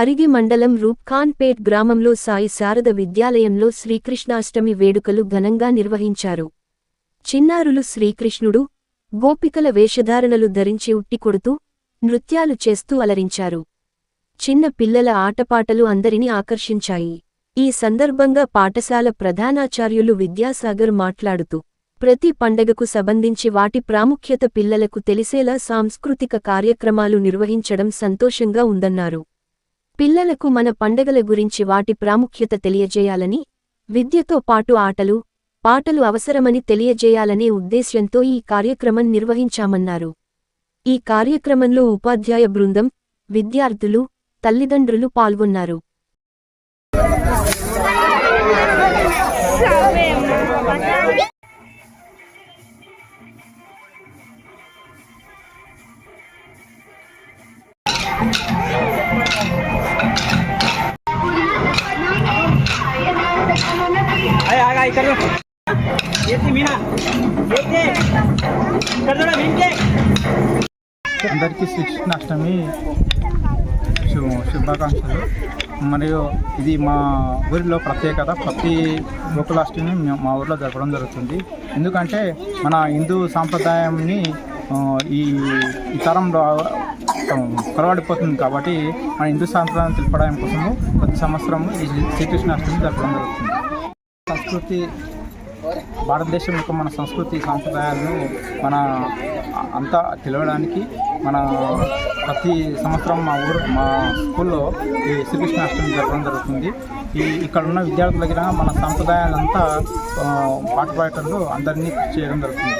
పరిగి మండలం రూప్ఖాన్పేట్ గ్రామంలో సాయి శారద విద్యాలయంలో శ్రీకృష్ణాష్టమి వేడుకలు ఘనంగా నిర్వహించారు. చిన్నారులు శ్రీకృష్ణుడు, గోపికల వేషధారణలు ధరించి ఉట్టికొడుతూ, నృత్యాలు చేస్తూ అలరించారు. చిన్న పిల్లల ఆటపాటలు అందరినీ ఆకర్షించాయి. ఈ సందర్భంగా పాఠశాల ప్రధానాచార్యులు విద్యాసాగర్ మాట్లాడుతూ, ప్రతి పండగకు సంబంధించి వాటి ప్రాముఖ్యత పిల్లలకు తెలిసేలా సాంస్కృతిక కార్యక్రమాలు నిర్వహించడం సంతోషంగా ఉందన్నారు. పిల్లలకు మన పండగల గురించి వాటి ప్రాముఖ్యత తెలియజేయాలని, విద్యతో పాటు ఆటలు, పాటలు అవసరమని తెలియజేయాలనే ఉద్దేశ్యంతో ఈ కార్యక్రమం నిర్వహించామన్నారు. ఈ కార్యక్రమంలో ఉపాధ్యాయ బృందం, విద్యార్థులు, తల్లిదండ్రులు పాల్గొన్నారు. అందరికీ శ్రీకృష్ణాష్టమి శుభాకాంక్షలు. మరియు ఇది మా ఊరిలో ప్రత్యేకత. ప్రతి గోకులాష్టమి మా ఊరిలో జరపడం జరుగుతుంది. ఎందుకంటే మన హిందూ సాంప్రదాయాన్ని ఈ తరంలో కొరవడిపోతుంది కాబట్టి మన హిందూ సాంప్రదాయం తెలుపడం కోసము ప్రతి సంవత్సరం ఈ శ్రీకృష్ణాష్టమి జరపడం జరుగుతుంది. సంస్కృతి, భారతదేశం యొక్క మన సంస్కృతి సాంప్రదాయాలను మన అంతా తెలియడానికి మన ప్రతి సంవత్సరం మా స్కూల్లో ఈ శ్రీకృష్ణాష్టమి జరపడం జరుగుతుంది. ఇక్కడ ఉన్న విద్యార్థుల దగ్గర మన సాంప్రదాయాలంతా పాటపాడటంలో అందరినీ చేయడం జరుగుతుంది.